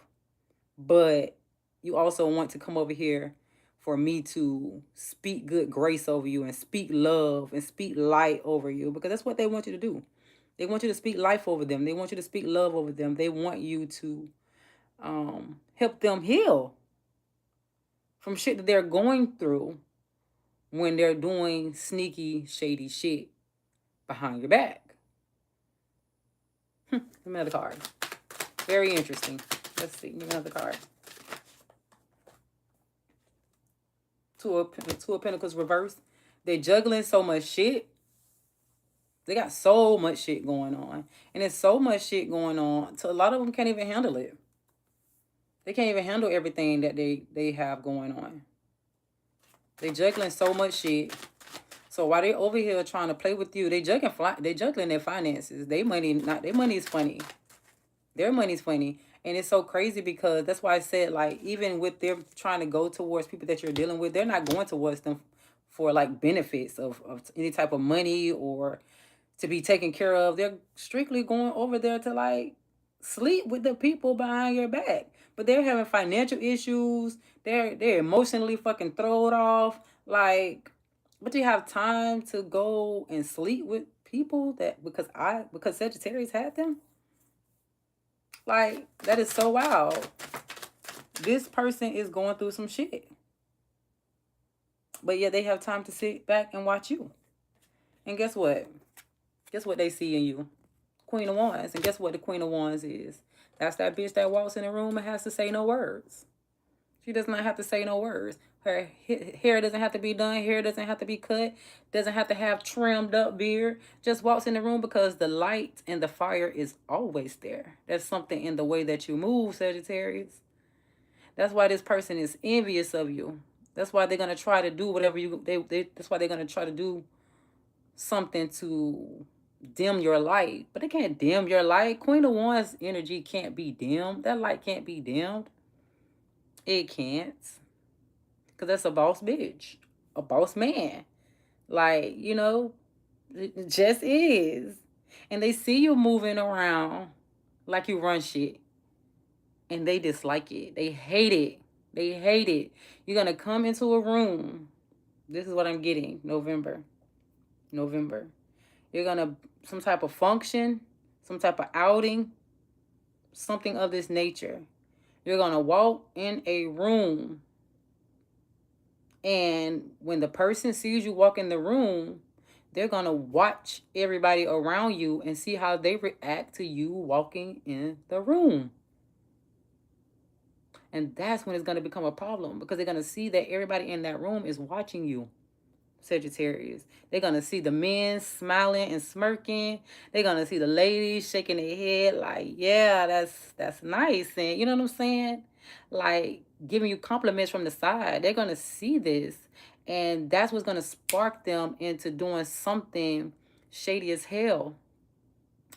but you also want to come over here for me to speak good grace over you and speak love and speak light over you, because that's what they want you to do. They want you to speak life over them. They want you to speak love over them. They want you to help them heal from shit that they're going through when they're doing sneaky, shady shit behind your back. Another card. Very interesting. Let's see. Another card. Two of Pentacles reversed. They're juggling so much shit. They got so much shit going on. And there's so much shit going on. So a lot of them can't even handle it. They can't even handle everything that they have going on. They juggling so much shit. So while they over here trying to play with you, they juggling their finances. Their money is funny. Their money's funny. And it's so crazy because that's why I said, like, even with them trying to go towards people that you're dealing with, they're not going towards them for like benefits of any type of money or to be taken care of. They're strictly going over there to like sleep with the people behind your back. But they're having financial issues. They're emotionally fucking thrown off. Like, but you have time to go and sleep with people that because Sagittarius had them? Like, that is so wild. This person is going through some shit. But yet they have time to sit back and watch you. And guess what? Guess what they see in you? Queen of Wands. And guess what the Queen of Wands is? That's that bitch that walks in the room and has to say no words. She does not have to say no words. Her hair doesn't have to be done. Hair doesn't have to be cut. Doesn't have to have trimmed up beard. Just walks in the room because the light and the fire is always there. There's something in the way that you move, Sagittarius. That's why this person is envious of you. That's why they're going to try to do whatever that's why they're going to try to do something to dim your light. But they can't dim your light. Queen of Wands energy can't be dimmed. That light can't be dimmed. It can't. Because that's a boss bitch. A boss man. Like, you know, it just is. And they see you moving around like you run shit. And they dislike it. They hate it. They hate it. You're going to come into a room. This is what I'm getting. November. You're going to, some type of function, some type of outing, something of this nature. You're going to walk in a room. And when the person sees you walk in the room, they're going to watch everybody around you and see how they react to you walking in the room. And that's when it's going to become a problem, because they're going to see that everybody in that room is watching you, Sagittarius. They're going to see the men smiling and smirking. They're going to see the ladies shaking their head like, yeah, that's nice. And you know what I'm saying? Like giving you compliments from the side. They're going to see this. And that's what's going to spark them into doing something shady as hell.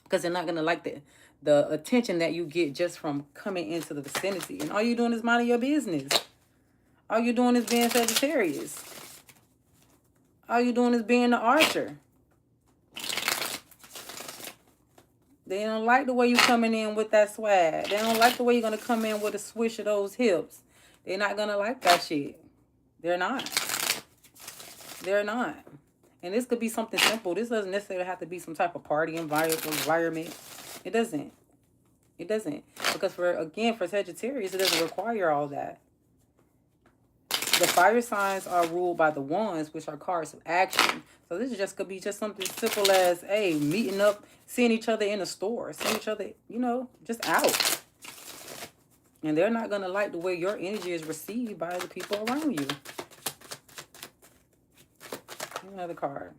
Because they're not going to like the attention that you get just from coming into the vicinity. And all you're doing is minding your business. All you doing is being Sagittarius. All you doing is being the archer. They don't like the way you coming in with that swag. They don't like the way you're going to come in with a swish of those hips. They're not going to like that shit. They're not. They're not. And this could be something simple. This doesn't necessarily have to be some type of party environment. It doesn't. It doesn't. Because for Sagittarius, it doesn't require all that. The fire signs are ruled by the wands, which are cards of action. So this just could be just something simple as, hey, meeting up, seeing each other in a store, seeing each other, you know, just out. And they're not going to like the way your energy is received by the people around you. Another card.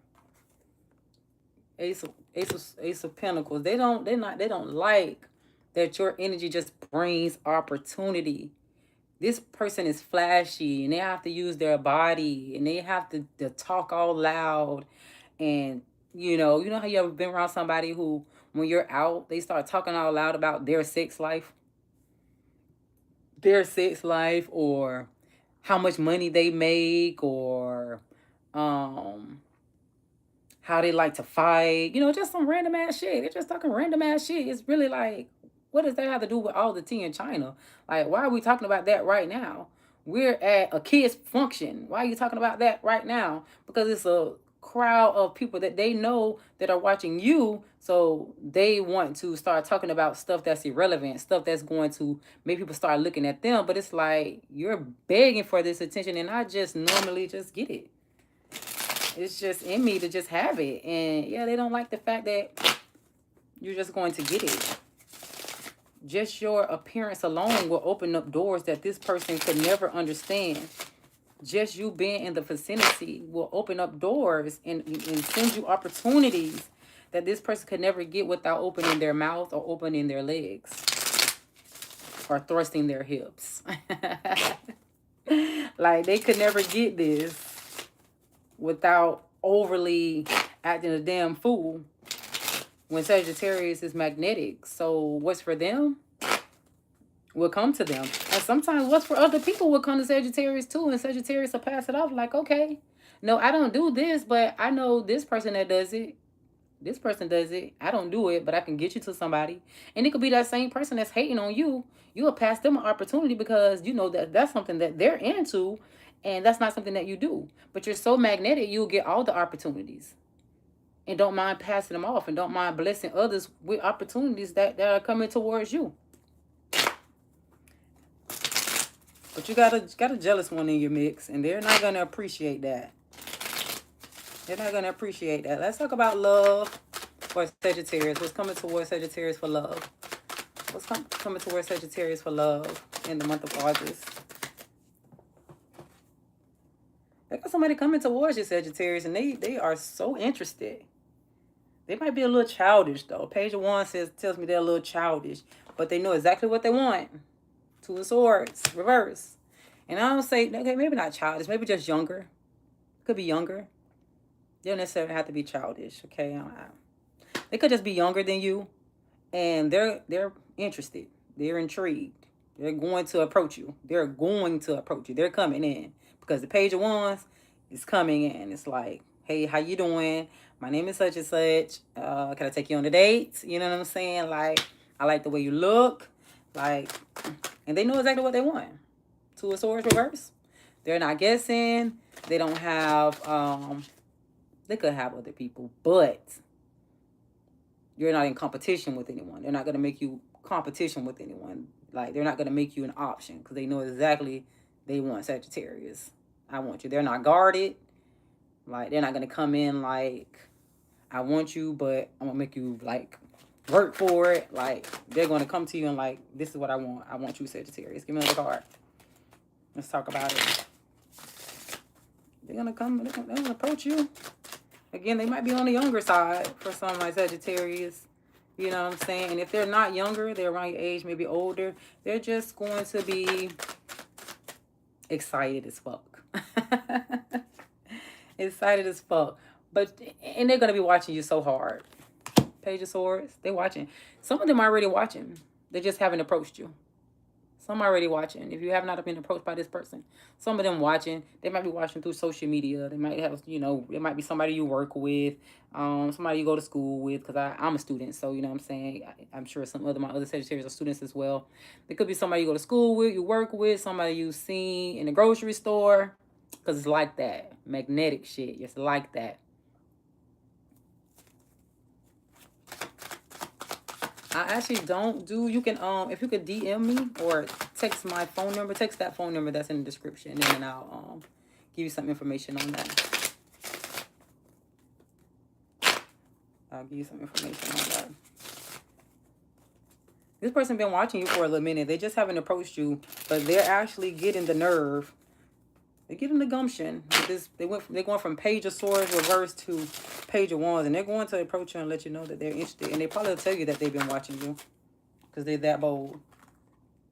Ace of Pentacles. They don't like that your energy just brings opportunity. This person is flashy and they have to use their body and they have to talk all loud. And you know how you ever been around somebody who, when you're out, they start talking all loud about their sex life, or how much money they make, or how they like to fight, just some random ass shit. They're just talking random ass shit. It's really like, what does that have to do with all the tea in China? Like, why are we talking about that right now? We're at a kid's function. Why are you talking about that right now? Because it's a crowd of people that they know that are watching you, so they want to start talking about stuff that's irrelevant, stuff that's going to make people start looking at them. But it's like, you're begging for this attention, and I just normally just get it. It's just in me to just have it. And yeah, they don't like the fact that you're just going to get it. Just your appearance alone will open up doors that this person could never understand. Just you being in the vicinity will open up doors and send you opportunities that this person could never get without opening their mouth or opening their legs or thrusting their hips. Like, they could never get this without overly acting a damn fool. When Sagittarius is magnetic, so what's for them will come to them. And sometimes what's for other people will come to Sagittarius too, and Sagittarius will pass it off like, okay, no, I don't do this, but I know this person that does it. This person does it. I don't do it, but I can get you to somebody. And it could be that same person that's hating on you. You'll pass them an opportunity because you know that that's something that they're into, and that's not something that you do. But you're so magnetic, you'll get all the opportunities. And don't mind passing them off, and don't mind blessing others with opportunities that are coming towards you. But you got a jealous one in your mix, and they're not going to appreciate that. They're not going to appreciate that. Let's talk about love for Sagittarius. What's coming towards Sagittarius for love? What's coming towards Sagittarius for love in the month of August? They got somebody coming towards you, Sagittarius, and they are so interested. They might be a little childish, though. Page of Wands tells me they're a little childish, but they know exactly what they want. Two of Swords, reverse. And I don't say, okay, maybe not childish, maybe just younger. Could be younger. They don't necessarily have to be childish, okay? They could just be younger than you, and they're interested. They're intrigued. They're going to approach you. They're going to approach you. They're coming in because the Page of Wands is coming in. It's like, hey, how you doing? My name is such and such. Can I take you on a date? You know what I'm saying? Like, I like the way you look. Like, and they know exactly what they want. Two of Swords reverse. They're not guessing. They don't have, they could have other people, but you're not in competition with anyone. They're not going to make you competition with anyone. Like, they're not going to make you an option because they know exactly they want Sagittarius. I want you. They're not guarded. Like, they're not going to come in like, I want you, but I'm going to make you, like, work for it. Like, they're going to come to you and, like, this is what I want. I want you, Sagittarius. Give me another card. Let's talk about it. They're going to come. They're going to approach you. Again, they might be on the younger side for some of my Sagittarius. You know what I'm saying? And if they're not younger, they're around your age, maybe older, they're just going to be excited as fuck. Excited as fuck. And they're going to be watching you so hard. Page of Swords, they're watching. Some of them are already watching. They just haven't approached you. Some already watching. If you have not been approached by this person, some of them watching, they might be watching through social media. They might have, you know, it might be somebody you work with, somebody you go to school with. Because I'm a student, so you know what I'm saying. I'm sure some other my other Sagittarius are students as well. It could be somebody you go to school with, you work with, somebody you seen in the grocery store. Because it's like that magnetic shit. It's like that. I actually don't do, you can if you could DM me or text my phone number, text that phone number that's in the description, and then I'll give you some information on that. I'll give you some information on that. This person been watching you for a little minute. They just haven't approached you, but they're actually getting the nerve. They're getting the gumption. They're going from Page of Swords reverse to Page of Wands, and they're going to approach you and let you know that they're interested. And they probably tell you that they've been watching you because they're that bold.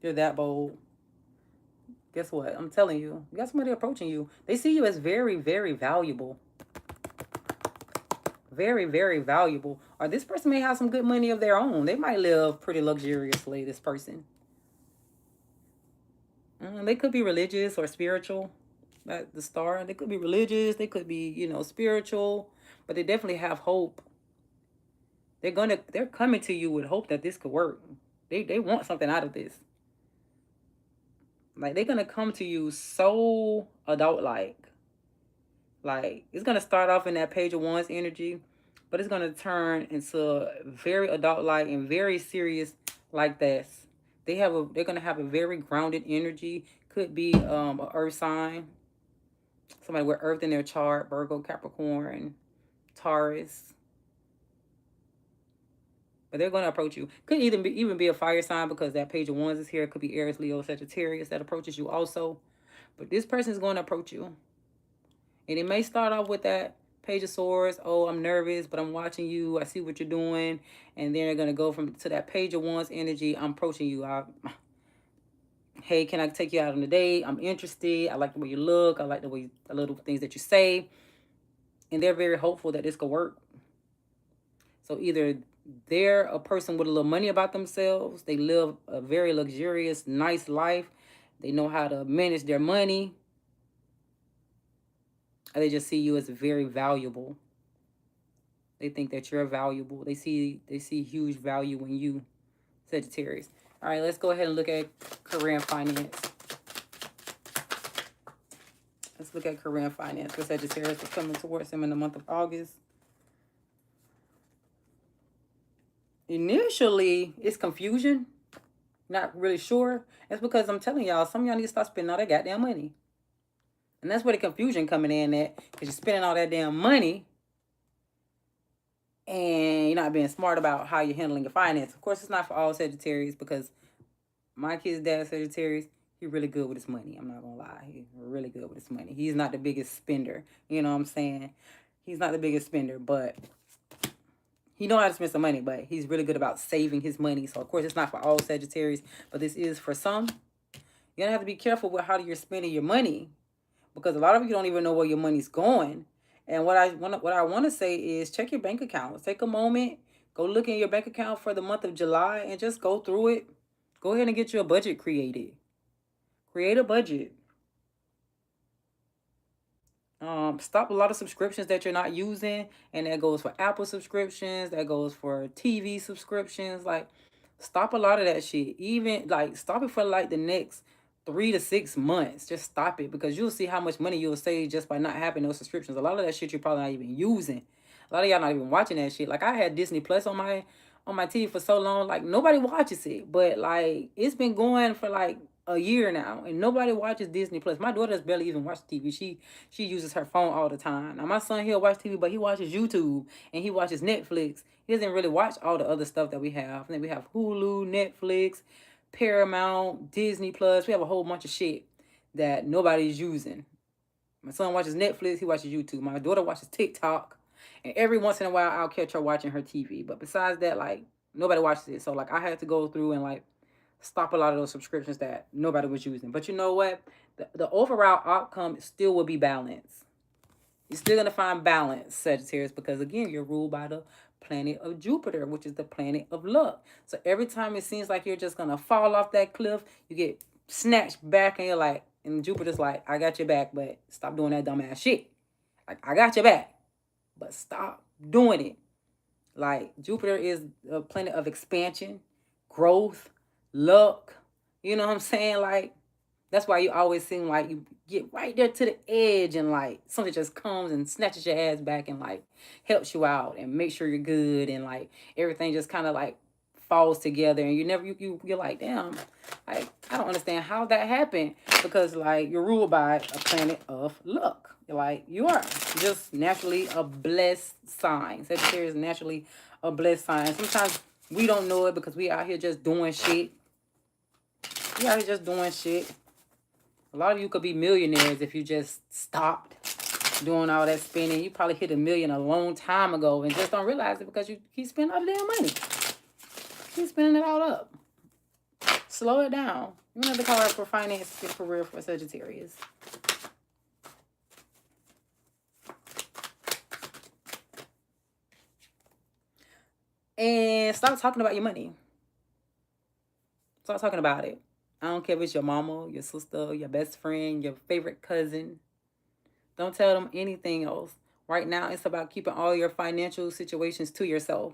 They're that bold. Guess what? I'm telling you, you got somebody approaching you. They see you as very, very valuable. Very, very valuable. Or this person may have some good money of their own. They might live pretty luxuriously, this person. They could be religious or spiritual. At the star, they could be religious, they could be, you know, spiritual, but they definitely have hope. They're coming to you with hope that this could work. They want something out of this. Like, they're gonna come to you so adult-like. Like, it's gonna start off in that Page of Wands energy, but it's gonna turn into very adult-like and very serious like this. They're gonna have a very grounded energy. Could be an earth sign. Somebody with earth in their chart, Virgo, Capricorn, Taurus. But they're going to approach you. Could even be a fire sign because that Page of Wands is here. It could be Aries, Leo, Sagittarius that approaches you also. But this person is going to approach you. And it may start off with that Page of Swords. Oh, I'm nervous, but I'm watching you. I see what you're doing. And then they're going to go to that Page of Wands energy. I'm approaching you. Hey, can I take you out on a date? I'm interested. I like the way you look. I like the little things that you say. And they're very hopeful that this could work. So either they're a person with a little money about themselves. They live a very luxurious, nice life. They know how to manage their money. And they just see you as very valuable. They think that you're valuable. They see huge value in you, Sagittarius. All right, let's go ahead and look at career and finance. Let's look at career and finance for Sagittarius. We're coming towards them in the month of August. Initially, it's confusion. Not really sure. That's because I'm telling y'all, some of y'all need to start spending all that goddamn money. And that's where the confusion coming in at. Because you're spending all that damn money. And you're not being smart about how you're handling your finance. Of course, it's not for all Sagittarius because my kid's dad, Sagittarius, he's really good with his money. I'm not going to lie. He's really good with his money. He's not the biggest spender. You know what I'm saying? He's not the biggest spender, but he knows how to spend some money, but he's really good about saving his money. So, of course, it's not for all Sagittarius, but this is for some. You're going to have to be careful with how you're spending your money because a lot of you don't even know where your money's going. And what I want to say is check your bank accounts. Take a moment, go look in your bank account for the month of July and just go through it. Go ahead and get your budget created. Create a budget. Stop a lot of subscriptions that you're not using, and that goes for Apple subscriptions, that goes for TV subscriptions. Like, stop a lot of that shit. Even like stop it for like the next 3 to 6 months. Just stop it because you'll see how much money you'll save just by not having those subscriptions. A lot of that shit you're probably not even using. A lot of y'all not even watching that shit. Like, I had Disney Plus on my TV for so long. Like, nobody watches it, but like it's been going for like a year now, and nobody watches Disney Plus. My daughter's barely even watch TV. She uses her phone all the time. Now, my son, he'll watch TV, but he watches YouTube and he watches Netflix. He doesn't really watch all the other stuff that we have. And then we have Hulu, Netflix, Paramount, Disney Plus. We have a whole bunch of shit that nobody's using. My son watches Netflix. He watches YouTube. My daughter watches TikTok. And every once in a while, I'll catch her watching her TV. But besides that, like, nobody watches it. So, like, I had to go through and, like, stop a lot of those subscriptions that nobody was using. But you know what? The overall outcome still will be balanced. You're still going to find balance, Sagittarius, because again, you're ruled by the planet of Jupiter, which is the planet of luck. So every time it seems like you're just going to fall off that cliff, you get snatched back and you're like, and Jupiter's like, I got your back, but stop doing that dumbass shit. Like, I got your back, but stop doing it. Like, Jupiter is a planet of expansion, growth, luck. You know what I'm saying? Like, that's why you always seem like you get right there to the edge and like something just comes and snatches your ass back and like helps you out and make sure you're good and like everything just kind of like falls together and you never you're like, damn, like I don't understand how that happened, because like you're ruled by a planet of luck. Like you are just naturally a blessed sign. Sagittarius is naturally a blessed sign. Sometimes we don't know it because we out here just doing shit. We out here just doing shit. A lot of you could be millionaires if you just stopped doing all that spending. You probably hit $1 million a long time ago and just don't realize it because you keep spending all the damn money. Keep spending it all up. Slow it down. You know the card for finance and career for Sagittarius. And stop talking about your money. Stop talking about it. I don't care if it's your mama, your sister, your best friend, your favorite cousin. Don't tell them anything else. Right now, it's about keeping all your financial situations to yourself.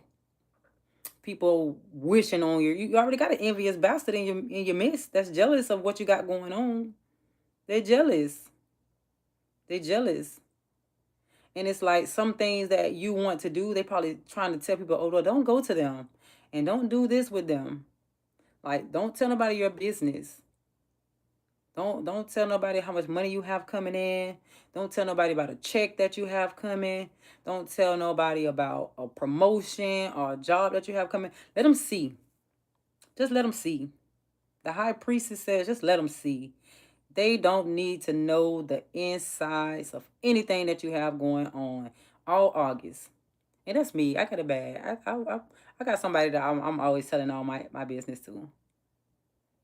People wishing on you. You already got an envious bastard in your midst that's jealous of what you got going on. They're jealous. They're jealous. And it's like some things that you want to do, they probably trying to tell people, oh, no, don't go to them. And don't do this with them. Like, don't tell nobody your business. Don't tell nobody how much money you have coming in. Don't tell nobody about a check that you have coming. Don't tell nobody about a promotion or a job that you have coming. Let them see. Just let them see. The high priestess says, just let them see. They don't need to know the insides of anything that you have going on all August. And that's me. I got it bad. I got somebody that I'm always telling all my business to.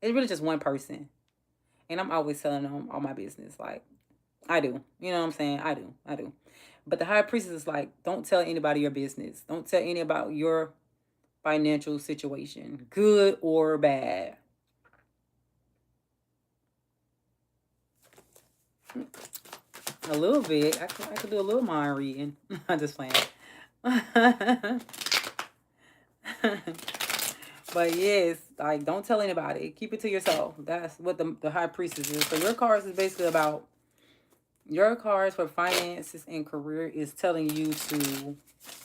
It's really just one person. And I'm always telling them all my business. Like, I do. You know what I'm saying? I do. But the high priestess is like, don't tell anybody your business. Don't tell any about your financial situation, good or bad. A little bit. I could do a little mind reading. I'm just playing. But yes, like, don't tell anybody. Keep it to yourself. That's what the high priestess is. So your cards is basically about, your cards for finances and career is telling you to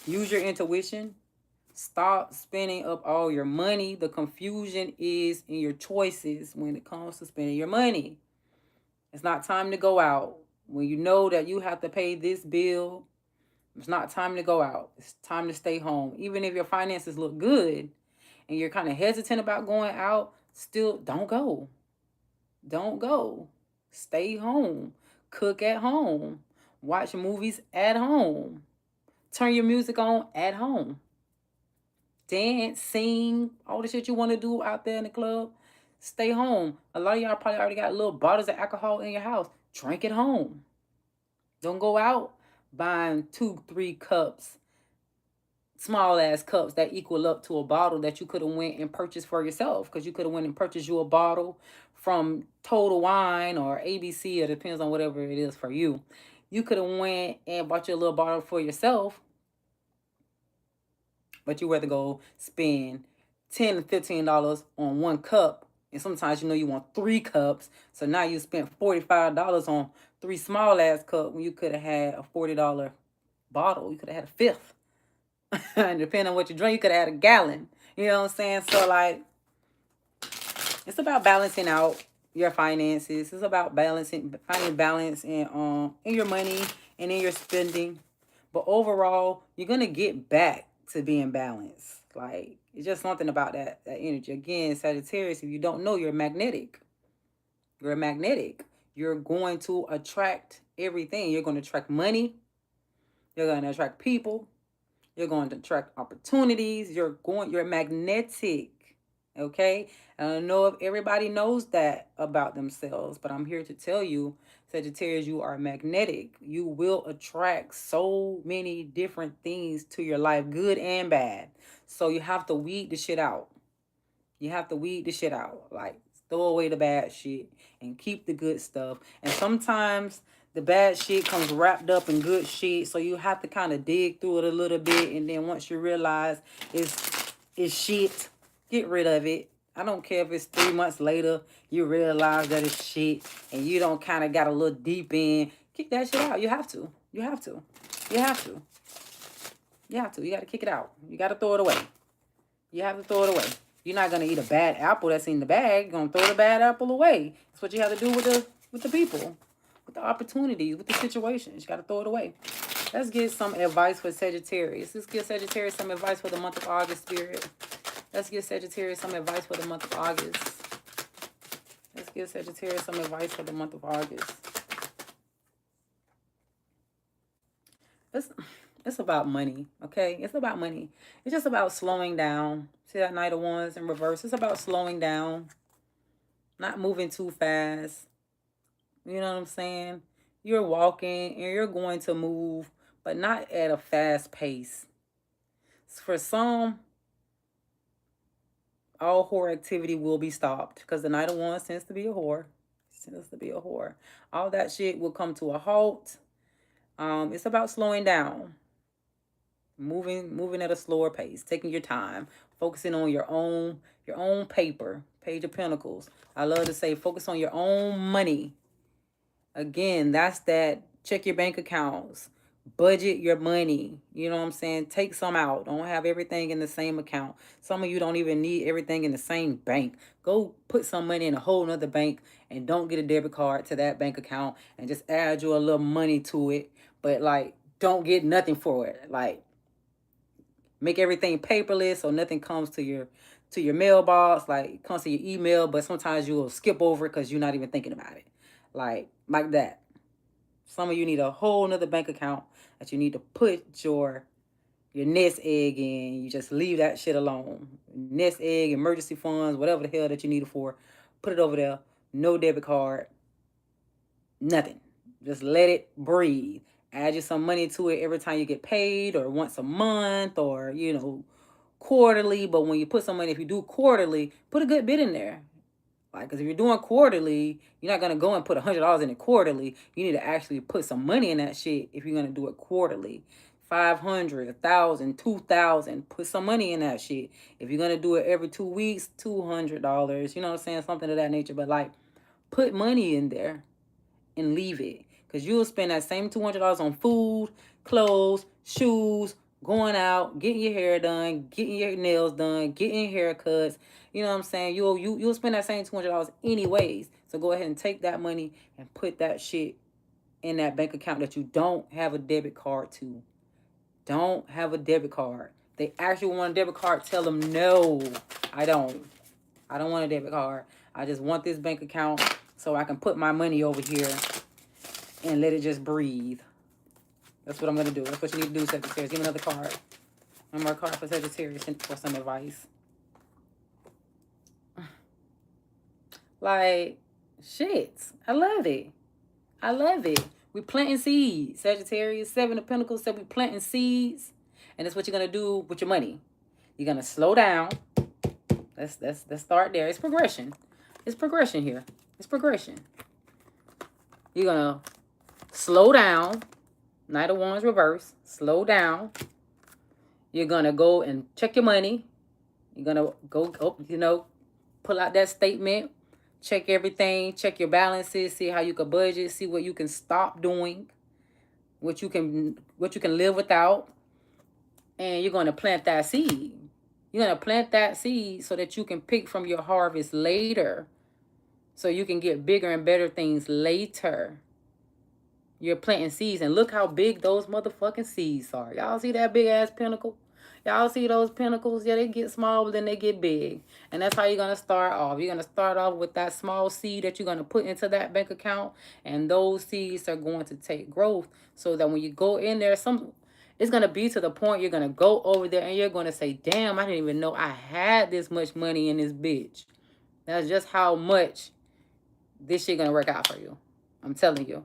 use your intuition. Stop spending up all your money. The confusion is in your choices when it comes to spending your money. It's not time to go out. When you know that you have to pay this bill, it's not time to go out. It's time to stay home. Even if your finances look good and you're kind of hesitant about going out, still don't go. Don't go. Stay home. Cook at home. Watch movies at home. Turn your music on at home. Dance, sing, all the shit you want to do out there in the club. Stay home. A lot of y'all probably already got little bottles of alcohol in your house. Drink at home. Don't go out buying 2-3 cups, small ass cups that equal up to a bottle that you could have went and purchased for yourself, because you could have went and purchased you a bottle from Total Wine or ABC, it depends on whatever it is for you. You could have went and bought you a little bottle for yourself, but you rather go spend $10 to $15 on one cup. And sometimes you know you want 3 cups. So now you spent $45 on 3 small ass cups when you could have had a $40 bottle. You could have had a fifth. And depending on what you drink, you could have had a gallon. You know what I'm saying? So like, it's about balancing out your finances. It's about finding balance in your money and in your spending. But overall, you're gonna get back to being balanced. Like, it's just something about that energy. Again, Sagittarius, if you don't know, you're magnetic. You're magnetic. You're going to attract everything. You're going to attract money. You're going to attract people. You're going to attract opportunities. You're magnetic. Okay? I don't know if everybody knows that about themselves, but I'm here to tell you, Sagittarius, you are magnetic. You will attract so many different things to your life, good and bad. So you have to weed the shit out. You have to weed the shit out. Like, throw away the bad shit and keep the good stuff. And sometimes the bad shit comes wrapped up in good shit. So you have to kind of dig through it a little bit. And then once you realize it's shit, get rid of it. I don't care if it's 3 months later, you realize that it's shit and you don't kind of got a little deep in. Kick that shit out. You have to. You have to. You have to. You have to. You got to kick it out. You got to throw it away. You have to throw it away. You're not going to eat a bad apple that's in the bag. You're going to throw the bad apple away. That's what you have to do with the people, with the opportunities, with the situations. You got to throw it away. Let's get some advice for Sagittarius. Let's give Sagittarius some advice for the month of August, Spirit. Let's give Sagittarius some advice for the month of August. Let's give Sagittarius some advice for the month of August. It's about money, okay? It's about money. It's just about slowing down. See that Knight of Wands in reverse? It's about slowing down, not moving too fast. You know what I'm saying? You're walking and you're going to move, but not at a fast pace. For some, all whore activity will be stopped because the Knight of Wands tends to be a whore. Tends to be a whore. All that shit will come to a halt. It's about slowing down. Moving at a slower pace, taking your time, focusing on your own paper, Page of Pentacles. I love to say focus on your own money. Again, that's that. Check your bank accounts, budget your money. You know what I'm saying? Take some out. Don't have everything in the same account. Some of you don't even need everything in the same bank. Go put some money in a whole nother bank and don't get a debit card to that bank account and just add you a little money to it. But like, don't get nothing for it. Like, make everything paperless so nothing comes to your mailbox. Like, it comes to your email, but sometimes you will skip over it because you're not even thinking about it. Like that. Some of you need a whole nother bank account that you need to put your nest egg in. You just leave that shit alone. Nest egg, emergency funds, whatever the hell that you need it for. Put it over there. No debit card. Nothing. Just let it breathe. Add you some money to it every time you get paid, or once a month, or, you know, quarterly. But when you put some money, if you do quarterly, put a good bit in there. Like, because if you're doing quarterly, you're not going to go and put $100 in it quarterly. You need to actually put some money in that shit if you're going to do it quarterly. 500, 1,000, 2,000. Put some money in that shit. If you're going to do it every 2 weeks, $200. You know what I'm saying? Something of that nature. But, like, put money in there and leave it. Because you'll spend that same $200 on food, clothes, shoes, going out, getting your hair done, getting your nails done, getting haircuts. You know what I'm saying? You'll spend that same $200 anyways. So go ahead and take that money and put that shit in that bank account that you don't have a debit card to. Don't have a debit card. They actually want a debit card. Tell them, no, I don't. I don't want a debit card. I just want this bank account so I can put my money over here and let it just breathe. That's what I'm going to do. That's what you need to do, Sagittarius. Give me another card. One more card for Sagittarius for some advice. Like, shit. I love it. I love it. We planting seeds, Sagittarius. 7 of Pentacles said we planting seeds. And that's what you're going to do with your money. You're going to slow down. Let's start there. It's progression. It's progression here. It's progression. You're going to slow down. Knight of Wands reverse. Slow down. You're going to go and check your money. You're going to go, you know, pull out that statement. Check everything. Check your balances. See how you can budget. See what you can stop doing. What you can live without. And you're going to plant that seed. You're going to plant that seed so that you can pick from your harvest later. So you can get bigger and better things later. You're planting seeds. And look how big those motherfucking seeds are. Y'all see that big ass pentacle? Y'all see those pentacles? Yeah, they get small, but then they get big. And that's how you're going to start off. You're going to start off with that small seed that you're going to put into that bank account. And those seeds are going to take growth so that when you go in there, It's going to be to the point you're going to go over there and you're going to say, damn, I didn't even know I had this much money in this bitch. That's just how much this shit going to work out for you. I'm telling you.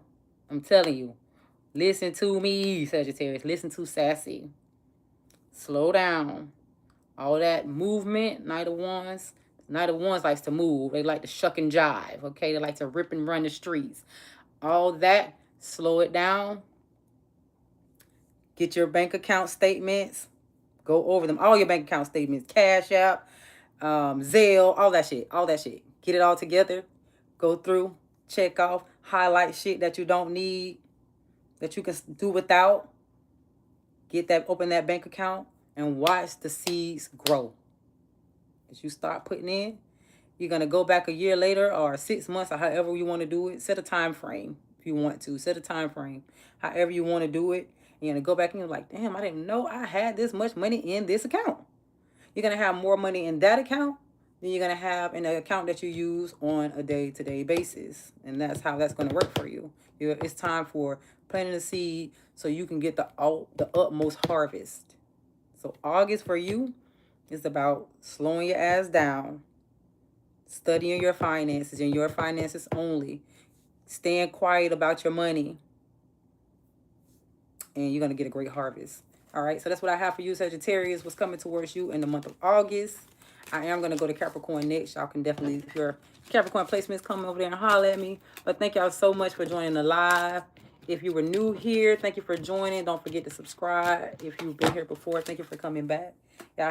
I'm telling you. Listen to me, Sagittarius. Listen to Sassy. Slow down. All that movement, Knight of Wands. Knight of Wands likes to move. They like to shuck and jive, okay? They like to rip and run the streets. All that, slow it down. Get your bank account statements. Go over them. All your bank account statements. Cash App, Zelle, all that shit. All that shit. Get it all together. Go through. Check off. Highlight shit that you don't need. That you can do without. Get that. Open that bank account. And watch the seeds grow. As you start putting in. You're going to go back a year later or 6 months or however you want to do it. Set a time frame if you want to. Set a time frame. However you want to do it. You're going to go back and you're like, damn, I didn't know I had this much money in this account. You're going to have more money in that account than you're going to have in the account that you use on a day-to-day basis. And that's how that's going to work for you. It's time for planting a seed so you can get the utmost harvest. So August for you is about slowing your ass down, studying your finances and your finances only, staying quiet about your money, and you're going to get a great harvest. All right, so that's what I have for you, Sagittarius. What's coming towards you in the month of August. I am going to go to Capricorn next. Y'all can definitely, if your Capricorn placements, come over there and holler at me. But thank y'all so much for joining the live. If you were new here, thank you for joining. Don't forget to subscribe. If you've been here before, thank you for coming back. Y'all